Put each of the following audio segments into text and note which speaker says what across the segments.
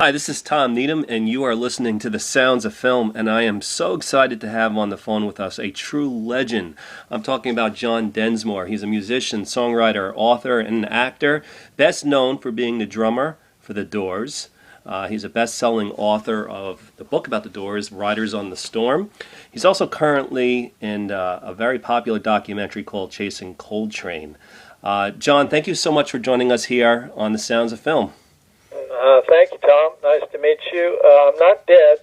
Speaker 1: Hi, this is Tom Needham, and you are listening to The Sounds of Film, and I am so excited to have on the phone with us a true legend. I'm talking about John Densmore. He's a musician, songwriter, author, and an actor, best known for being the drummer for the Doors. He's a best-selling author of the book about the Doors, Riders on the Storm. He's also currently in a very popular documentary called Chasing Coltrane. John, thank you so much for joining us here on The Sounds of Film.
Speaker 2: Thank you, Tom. Nice to meet you. I'm not dead.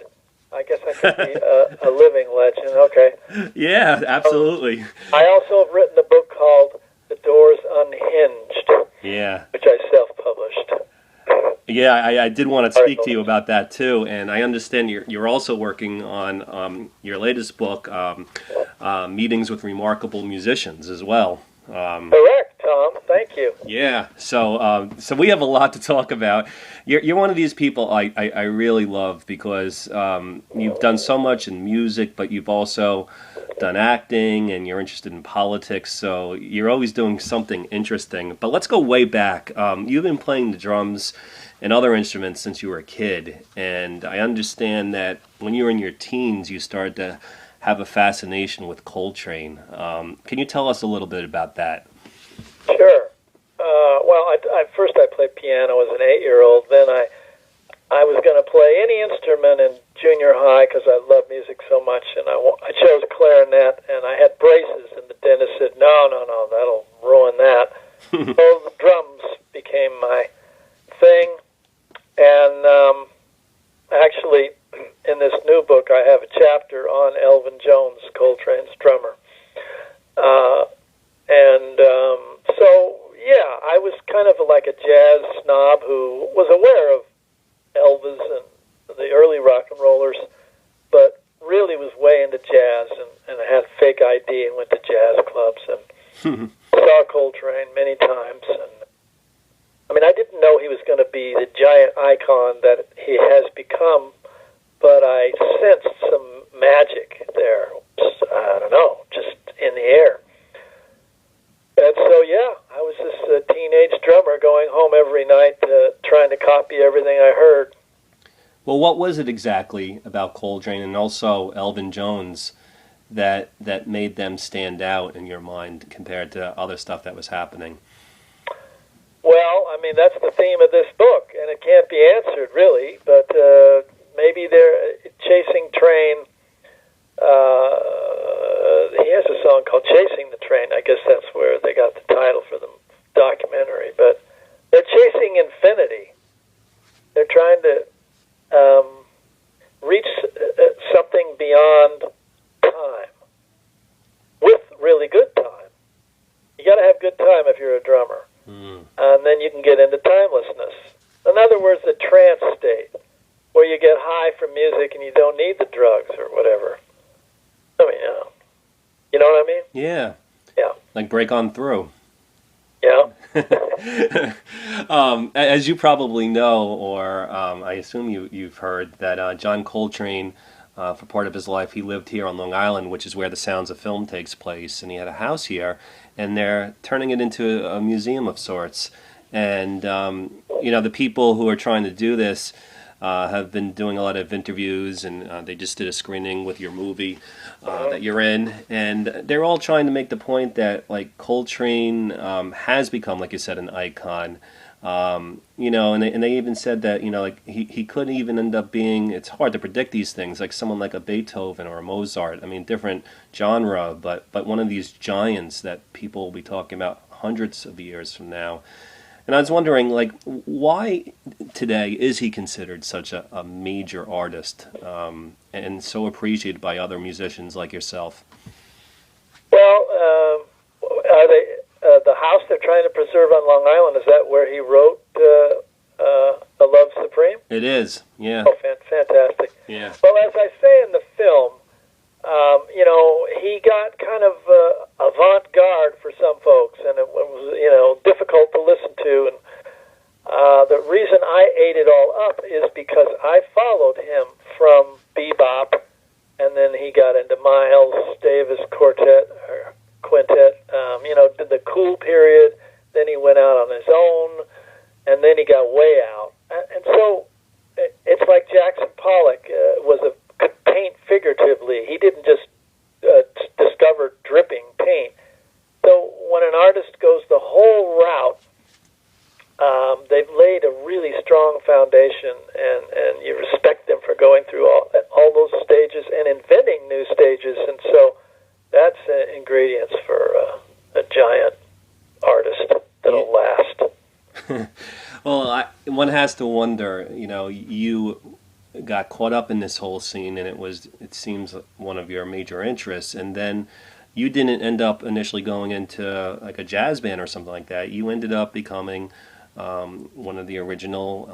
Speaker 2: I guess I could be a living legend. Okay.
Speaker 1: Yeah, absolutely.
Speaker 2: I also have written a book called The Doors Unhinged,
Speaker 1: Yeah.
Speaker 2: which I self-published.
Speaker 1: Yeah, I did want to speak to you about that too, and I understand you're also working on your latest book, Meetings with Remarkable Musicians, as well.
Speaker 2: Correct, Tom. Thank you.
Speaker 1: Yeah, so we have a lot to talk about. You're one of these people I really love because you've done so much in music, but you've also done acting, and you're interested in politics, so you're always doing something interesting. But let's go way back. You've been playing the drums and other instruments since you were a kid, and I understand that when you were in your teens, you started to have a fascination with Coltrane. Can you tell us a little bit about that?
Speaker 2: Sure. Well, first I played piano as an 8-year-old. Then I was going to play any instrument in junior high because I love music so much, and I chose clarinet, and I had braces, and the dentist said, no, that'll ruin that. So the drums became my thing, and actually, in this new book, I have a chapter on Elvin Jones, Coltrane's drummer. So, yeah, I was kind of like a jazz snob who was aware of Elvis and the early rock and rollers, but really was way into jazz, and I had a fake ID and went to jazz clubs and saw Coltrane many times. And I mean, I didn't know he was going to be the giant icon that he has become, but I sensed some magic there. I don't know, just in the air. And so, yeah, I was this teenage drummer going home every night trying to copy everything I heard.
Speaker 1: Well, what was it exactly about Coltrane and also Elvin Jones that made them stand out in your mind compared to other stuff that was happening?
Speaker 2: Well, I mean, that's the theme of this book, and it can't be answered, really, but maybe they're chasing Trane. He has a song called Chasing the Trane. I guess that's where they got the title for the documentary. But they're chasing infinity. They're trying to reach something beyond time with really good time. You got to have good time if you're a drummer. And then you can get into timelessness. In other words, the trance state, where you get high from music and you don't need the drugs or whatever. I mean, you know what I mean?
Speaker 1: Yeah.
Speaker 2: Yeah.
Speaker 1: Like break on through.
Speaker 2: Yeah.
Speaker 1: As you probably know, or I assume you've heard, that John Coltrane, for part of his life, he lived here on Long Island, which is where The Sounds of Film takes place, and he had a house here, and they're turning it into a museum of sorts. And, the people who are trying to do this have been doing a lot of interviews, and they just did a screening with your movie that you're in, and they're all trying to make the point that, like, Coltrane has become, like you said, an icon. And they even said that, like he could even end up being, it's hard to predict these things, like someone like a Beethoven or a Mozart. I mean, different genre, but one of these giants that people will be talking about hundreds of years from now. And I was wondering, like, why today is he considered such a major artist and so appreciated by other musicians like yourself?
Speaker 2: Well, are they the house they're trying to preserve on Long Island? Is that where he wrote "A Love Supreme"?
Speaker 1: It is, yeah.
Speaker 2: Oh, fantastic!
Speaker 1: Yeah.
Speaker 2: Well, as I say in the film, he got kind of avant-garde for some folks, and it was difficult to listen to. And the reason I ate it all up is because I followed him from bebop, and then he got into Miles Davis quintet, did the cool period. Then he went out on his own, and then he got way out. And so iteratively. He didn't just discover dripping paint. So when an artist goes the whole route, they've laid a really strong foundation, and you respect them for going through all those stages and inventing new stages. And so that's ingredients for a giant artist that'll last.
Speaker 1: Well, one has to wonder, you got caught up in this whole scene, and it seems one of your major interests, and then you didn't end up initially going into like a jazz band or something like that. You ended up becoming one of the original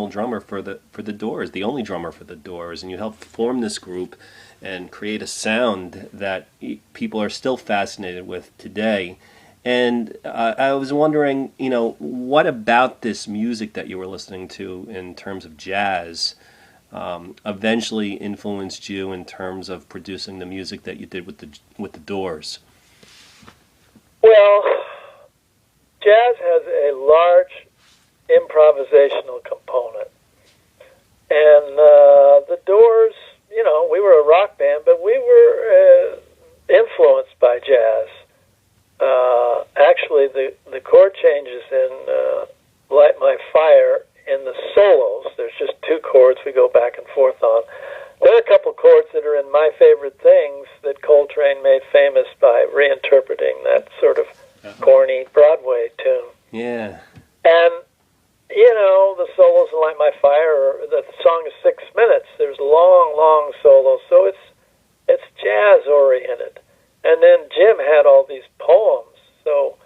Speaker 1: drummer for the Doors, the only drummer for the Doors, and you helped form this group and create a sound that people are still fascinated with today. And I was wondering, what about this music that you were listening to in terms of jazz eventually influenced you in terms of producing the music that you did with the Doors?
Speaker 2: Well, jazz has a large improvisational component. And the Doors, we were a rock band, but we were influenced by jazz. Actually, the chord changes in Light My Fire in the solos, there's just two chords we go back and forth on. There are a couple chords that are in My Favorite Things that Coltrane made famous by reinterpreting that sort of corny Broadway tune.
Speaker 1: Yeah.
Speaker 2: And, the solos in Light My Fire, the song is 6 minutes. There's long, long solos, so it's jazz-oriented. And then Jim had all these poems, so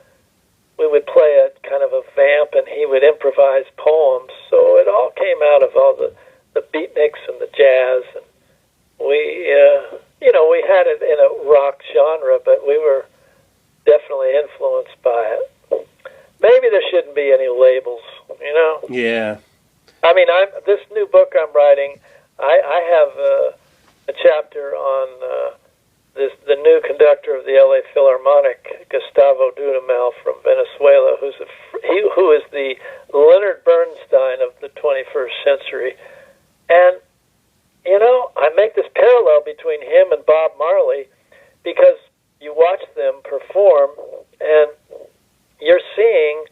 Speaker 2: we would play a kind of a vamp, and he would improvise poems. So it all came out of all the beatniks and the jazz, and we had it in a rock genre, but we were definitely influenced by it. Maybe there shouldn't be any labels,
Speaker 1: Yeah.
Speaker 2: I mean, this new book I'm writing, I have a chapter on the new conductor of the L.A. Philharmonic, Gustavo Dudamel from Venezuela, who is the Leonard Bernstein of the 21st century. And, I make this parallel between him and Bob Marley because you watch them perform and you're seeing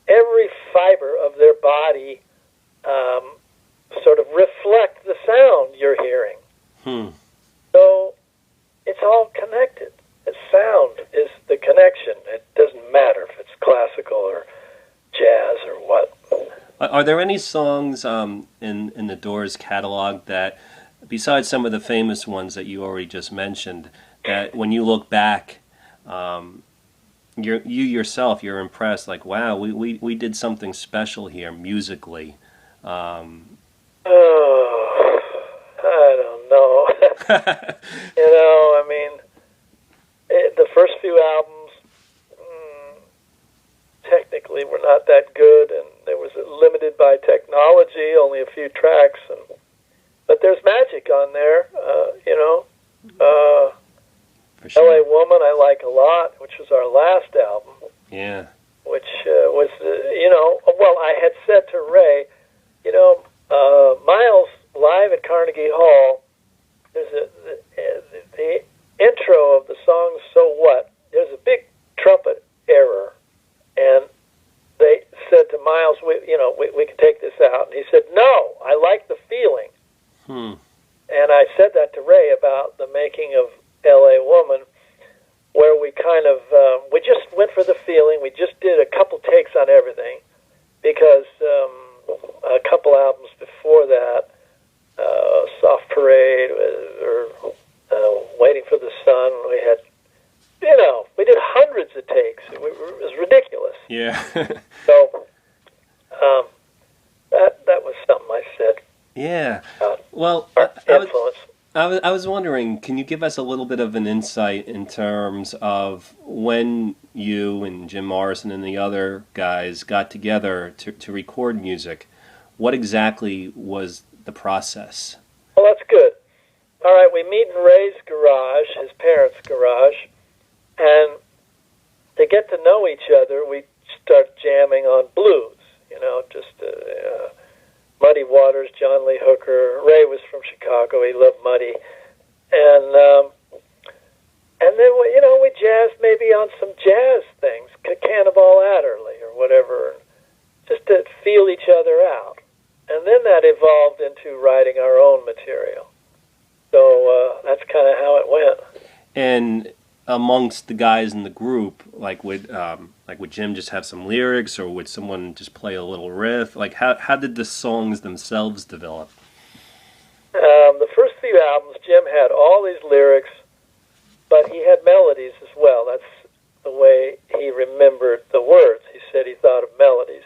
Speaker 2: every fiber of their body sort of reflect the sound you're hearing. So it's all connected. The sound is the connection. It doesn't matter if it's classical or jazz or what.
Speaker 1: Are there any songs in the Doors catalog that, besides some of the famous ones that you already just mentioned, that when you look back, you yourself, you're impressed, like, wow, we did something special here musically?
Speaker 2: Oh, I don't know. The first few albums technically were not that good, and there was limited by technology, only a few tracks, but there's magic on there, For sure. L.A. Woman I like a lot, which was our last album.
Speaker 1: Yeah.
Speaker 2: Which was, I had said to Ray, Miles live at Carnegie Hall, there's the intro of the song So What, there's a big trumpet error, and they said to Miles, we can take this out, and he said, no, I like the feeling. And I said that to Ray about the making of L.A. Woman, where we kind of, we just went for the feeling, we just did a couple takes on everything, because a couple albums before that, Soft Parade, or Waiting for the Sun, we had, we did hundreds of takes. It was ridiculous.
Speaker 1: Yeah.
Speaker 2: So, that was something I said.
Speaker 1: Yeah.
Speaker 2: Well,
Speaker 1: I was wondering, can you give us a little bit of an insight in terms of when you and Jim Morrison and the other guys got together to record music? What exactly was the process?
Speaker 2: Well, that's good. All right, we meet in Ray's garage, his parents' garage, and to get to know each other, we start jamming on blues, Muddy Waters, John Lee Hooker. Ray was from Chicago. He loved Muddy. And then, we jazzed maybe on some jazz things, Cannonball Adderley or whatever, just to feel each other out. And then that evolved into writing our own material. So that's kind of how it went.
Speaker 1: And amongst the guys in the group, would Jim just have some lyrics, or would someone just play a little riff? How did the songs themselves develop?
Speaker 2: The first few albums, Jim had all these lyrics, but he had melodies as well. That's the way he remembered the words. He said he thought of melodies.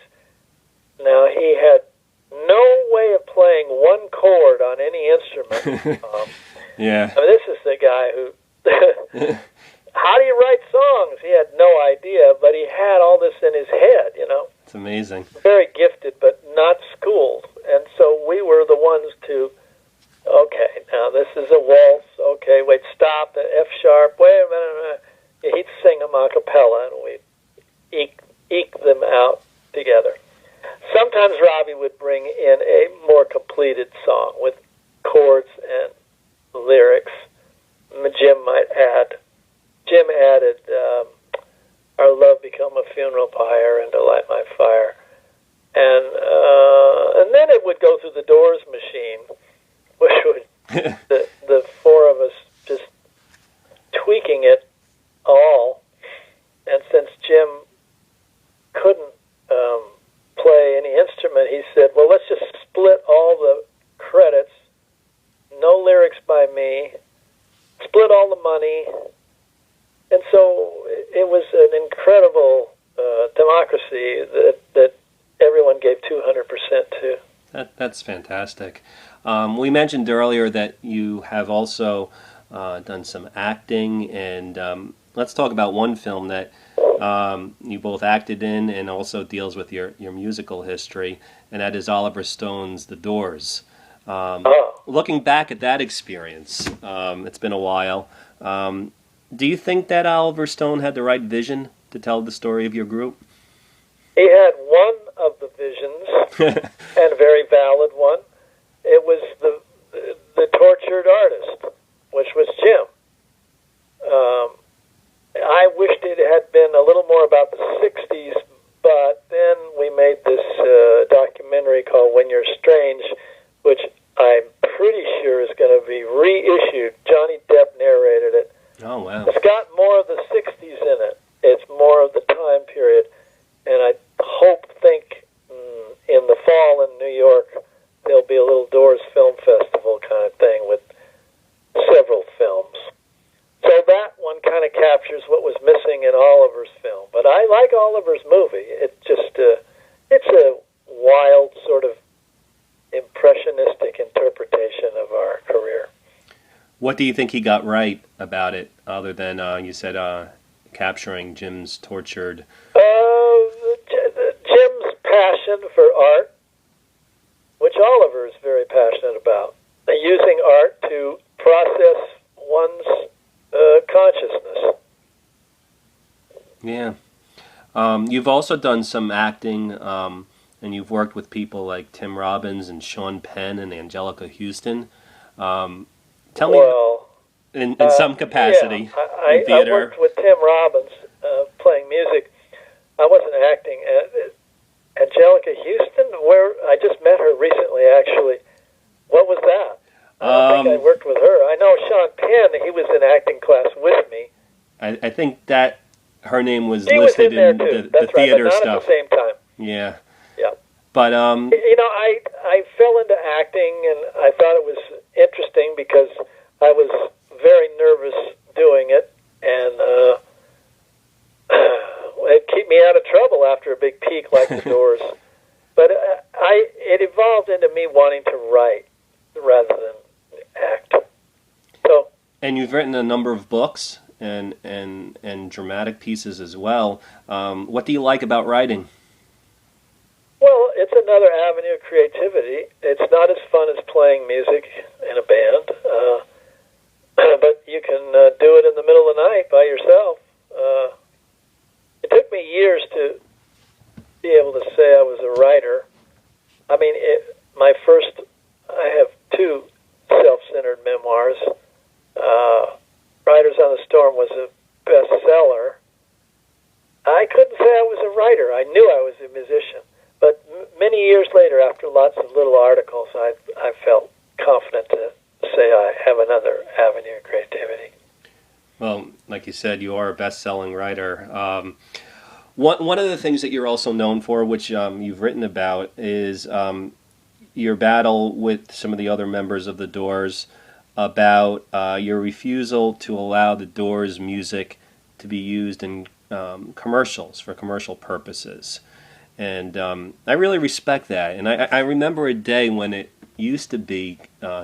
Speaker 2: Now, he had no way of playing one chord on any instrument.
Speaker 1: Yeah.
Speaker 2: I mean, this is the guy who... How do you write songs? He had no idea, but he had all this in his head,
Speaker 1: It's amazing.
Speaker 2: Very gifted, but not schooled. And so we were the ones to, okay, now this is a waltz. Okay, wait, stop, the F sharp. Wait a minute. He'd sing them a cappella, and we'd eke them out together. Sometimes Robbie would bring in a more completed song with chords and lyrics. Jim added Our Love Become a Funeral Pyre and To Light My Fire. And then it would go through the Doors machine, which would, the four of us just tweaking it all. And since Jim couldn't play any instrument, he said, well, let's just split all the credits, no lyrics by me, split all the money. And so it was an incredible democracy that everyone gave 200% to.
Speaker 1: That's fantastic. We mentioned earlier that you have also done some acting, and let's talk about one film that you both acted in and also deals with your musical history, and that is Oliver Stone's The Doors. Looking back at that experience, it's been a while. Do you think that Oliver Stone had the right vision to tell the story of your group?
Speaker 2: He had one of the visions, and a very valid one. It was the tortured artist, which was Jim. I wished it had been a little more about the 60s, but then we made this documentary called When You're Strange, which I'm pretty sure is going to be reissued. Johnny Depp narrated it.
Speaker 1: Oh, wow.
Speaker 2: It's got more of the 60s in it. It's more of the time period. And I think in the fall in New York, there'll be a little Doors Film Festival kind of thing with several films. So that one kind of captures what was missing in Oliver's film. But I like Oliver's movie. It's just, it's a wild sort of impressionistic interpretation of our career.
Speaker 1: What do you think he got right about it, other than, you said, capturing Jim's tortured...
Speaker 2: Jim's passion for art, which Oliver is very passionate about, using art to process one's consciousness.
Speaker 1: Yeah. You've also done some acting, and you've worked with people like Tim Robbins and Sean Penn and Angelica Houston. Tell me, in some capacity, in theater.
Speaker 2: I worked with Tim Robbins playing music. I wasn't acting. Angelica Houston, where I just met her recently, actually. What was that? I don't think I worked with her. I know Sean Penn, he was in acting class with me.
Speaker 1: I think that her name was
Speaker 2: she
Speaker 1: listed
Speaker 2: was in there
Speaker 1: in
Speaker 2: too.
Speaker 1: the theater
Speaker 2: right, but not
Speaker 1: stuff.
Speaker 2: At the same time.
Speaker 1: Yeah.
Speaker 2: Yeah.
Speaker 1: But
Speaker 2: I fell into acting, and I thought it was interesting because I was very nervous doing it, and it'd keep me out of trouble after a big peak like The Doors. But it evolved into me wanting to write rather than act. So. And
Speaker 1: you've written a number of books and dramatic pieces as well. What do you like about writing?
Speaker 2: Well, it's another avenue of creativity. It's not as fun as playing music in a band, but you can do it in the middle of the night by yourself. It took me years to be able to say I was a writer. I mean, my lots of little articles, I felt confident to say I have another avenue of creativity.
Speaker 1: Well, like you said, you are a best-selling writer. One of the things that you're also known for, which you've written about, is your battle with some of the other members of the Doors about your refusal to allow the Doors music to be used in commercials for commercial purposes. And I really respect that. And I remember a day when it used to be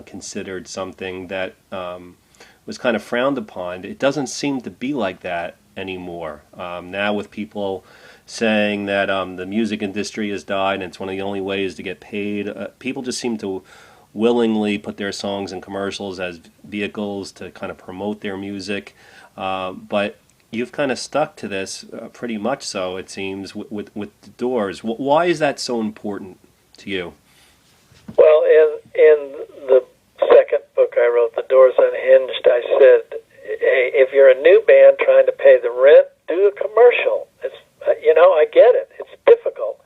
Speaker 1: considered something that was kind of frowned upon. It doesn't seem to be like that anymore. Now with people saying that the music industry has died and it's one of the only ways to get paid, people just seem to willingly put their songs in commercials as vehicles to kind of promote their music. But you've kind of stuck to this pretty much so, it seems, with the Doors. Why is that so important to you?
Speaker 2: Well, in the second book I wrote, The Doors Unhinged, I said, hey, if you're a new band trying to pay the rent, do a commercial. It's, I get it. It's difficult.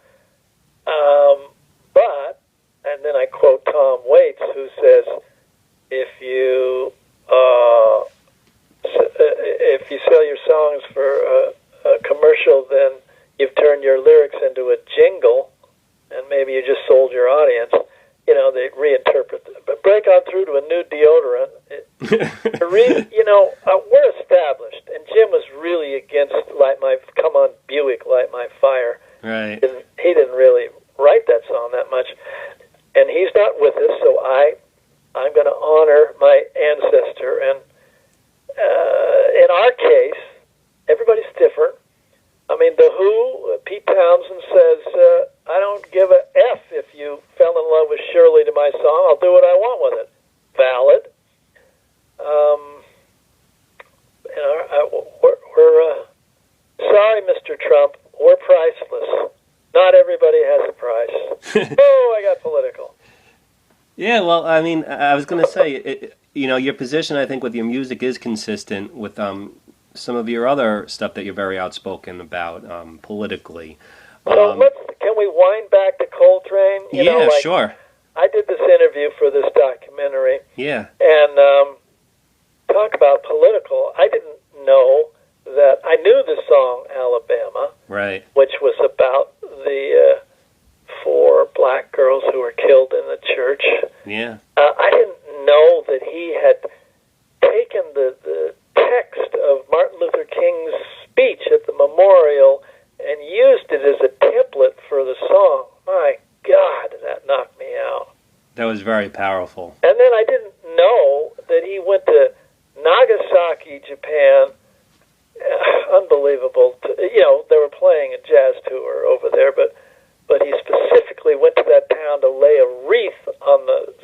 Speaker 2: But, and then I quote Tom Waits, who says, if you sell your songs for a commercial, then you've turned your lyrics into a jingle, and maybe you just sold your audience. They reinterpret it. But break on through to a new deodorant. We're established, and Jim was really against Come On Buick, Light My Fire.
Speaker 1: Right.
Speaker 2: He didn't really write that song that much, and he's not with us, so I'm going to honor my ancestor. And in our case, everybody's different. I mean, The Who, Pete Townsend says, I don't give a F if you fell in love with Shirley to my song. I'll do what I want with it. Valid. We're sorry, Mr. Trump, we're priceless. Not everybody has a price. Oh, I got political.
Speaker 1: Yeah, well, I mean, I was going to say, your position, I think, with your music is consistent with some of your other stuff that you're very outspoken about politically.
Speaker 2: So can we wind back to Coltrane?
Speaker 1: Sure.
Speaker 2: I did this interview for this documentary.
Speaker 1: Yeah.
Speaker 2: And talk about political. I didn't know that. I knew the song Alabama,
Speaker 1: right,
Speaker 2: which was about the 4 black girls who were killed in the church.
Speaker 1: Yeah.
Speaker 2: I didn't know that he had taken the text of Martin Luther King's speech at the memorial and used it as a template for the song. My God, that knocked me out.
Speaker 1: That was very powerful.
Speaker 2: And then I didn't know that he went to Nagasaki, Japan. Unbelievable. They were playing a jazz tour over there, but he specifically went to that town to lay a wreath on the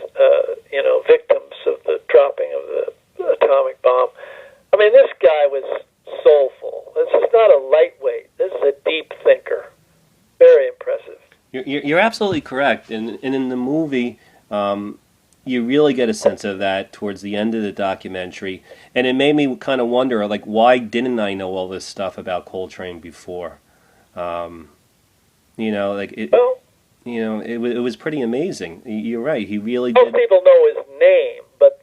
Speaker 2: victims of the dropping of the atomic bomb. I mean, this guy was soulful. This is not a lightweight. This is a deep thinker. Very impressive.
Speaker 1: You're absolutely correct. And in the movie, you really get a sense of that towards the end of the documentary. And it made me kind of wonder, why didn't I know all this stuff about Coltrane before? It was pretty amazing. You're right. He really did.
Speaker 2: Most people know his name, but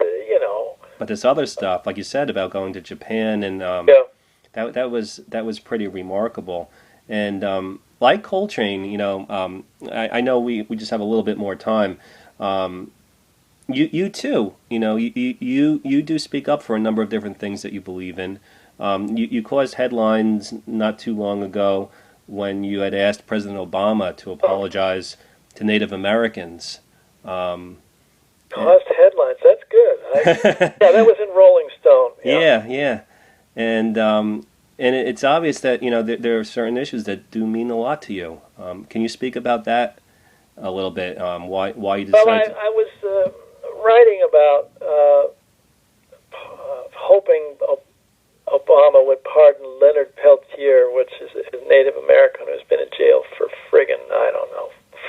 Speaker 1: But this other stuff, like you said, about going to Japan, and that was pretty remarkable. And like Coltrane, I know we just have a little bit more time. You too, you do speak up for a number of different things that you believe in. You caused headlines not too long ago when you had asked President Obama to apologize to Native Americans.
Speaker 2: Caused headlines. That's good. That was in Rolling Stone.
Speaker 1: Yeah. And it's obvious that there are certain issues that do mean a lot to you. Can you speak about that a little bit? Why you decided?
Speaker 2: Well, I was writing about hoping Obama would pardon Leonard Peltier, which is a Native American who's been in jail for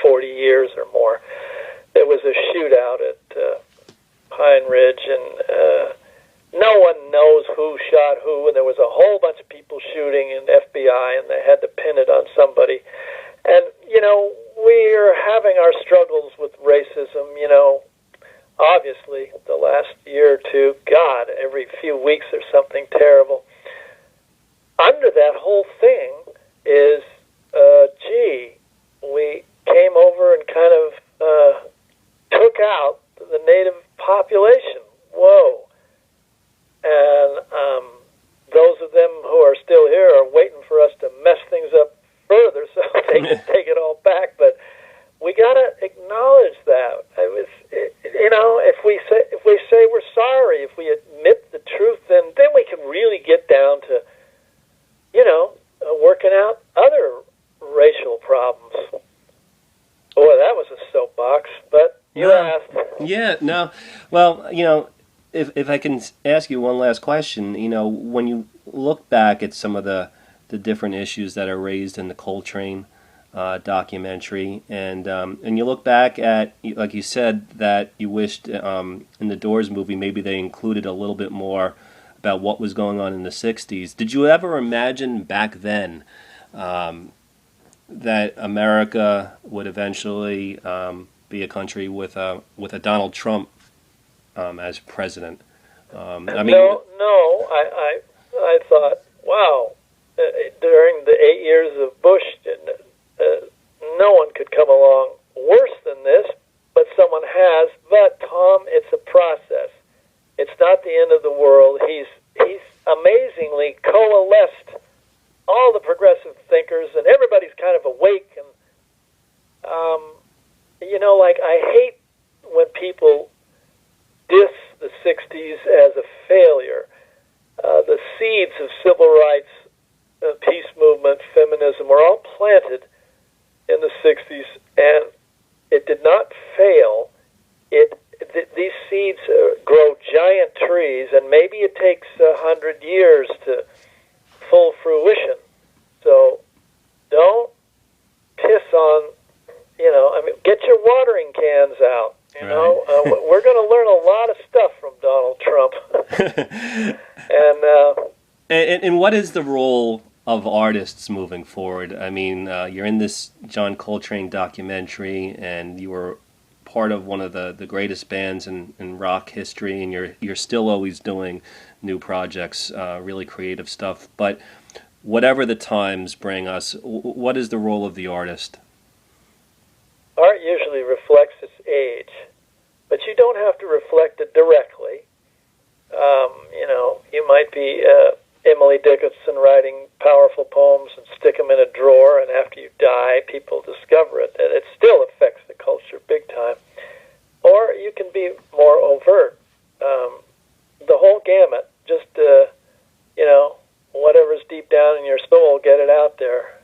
Speaker 2: 40 years or more. There was a shootout at Pine Ridge, and no one knows who shot who, and there was a whole bunch of people shooting in FBI, and they had to pin it on somebody. And, we're having our struggles with racism, you know. Obviously, the last year or two, God, every few weeks there's something terrible. Under that whole thing is, gee, we came over and kind of took out the native population. Whoa. And those of them who are still here are waiting for us to mess things up further so they can take it all back. But we got to acknowledge that. You know, if we say we're sorry, if we admit the truth, then we can really get down to, you know, working out other racial problems. Boy, that was a soapbox, but you asked.
Speaker 1: Yeah, no. Well, you know, if I can ask you one last question, you know, when you look back at some of the different issues that are raised in the Coltrane documentary, and you look back at, like you said, that you wished in the Doors movie maybe they included a little bit more about what was going on in the 60s. Did you ever imagine back then that America would eventually be a country with a Donald Trump as president? I mean,
Speaker 2: no. I thought, wow, during the 8 years of Bush, no one could come along worse than this, but someone has. But Tom, it's a process. It's not the end of the world. He's amazingly coalesced all the progressive thinkers, and everybody's kind of awake. And you know, like, I hate when people diss the '60s as a failure. The seeds of civil rights, peace movement, feminism were all planted in the '60s, and it did not fail. These seeds grow giant trees, and maybe it takes 100 years to full fruition. So don't piss on, you know, I mean, get your watering cans out. You know, we're going to learn a lot of stuff from Donald Trump. And
Speaker 1: what is the role of artists moving forward? I mean, you're in this John Coltrane documentary, and you were part of one of the greatest bands in rock history, and you're still always doing new projects, really creative stuff. But whatever the times bring us, what is the role of the artist?
Speaker 2: Art usually reflects its age, but you don't have to reflect it directly. You know, you might be Emily Dickinson writing powerful poems and stick them in a drawer, and after you die, people discover it, and it still affects the culture big time. Or you can be more overt. The whole gamut. Just, you know, whatever's deep down in your soul, get it out there.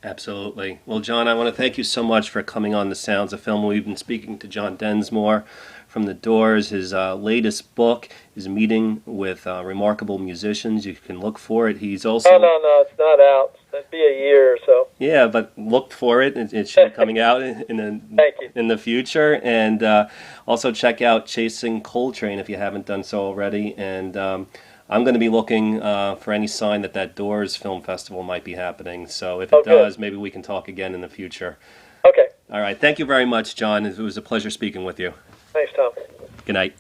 Speaker 1: Absolutely. Well, John, I want to thank you so much for coming on The Sounds of Film. We've been speaking to John Densmore from The Doors. His latest book is Meeting with Remarkable Musicians. You can look for it. He's also...
Speaker 2: Oh, no, it's not out. It'd be a year or so.
Speaker 1: Yeah, but look for it. It should be coming out
Speaker 2: Thank you.
Speaker 1: in the future. And also check out Chasing Coltrane if you haven't done so already. And I'm going to be looking for any sign that Doors Film Festival might be happening. So if it does, maybe we can talk again in the future.
Speaker 2: Okay.
Speaker 1: All right. Thank you very much, John. It was a pleasure speaking with you.
Speaker 2: Thanks, Tom.
Speaker 1: Good night.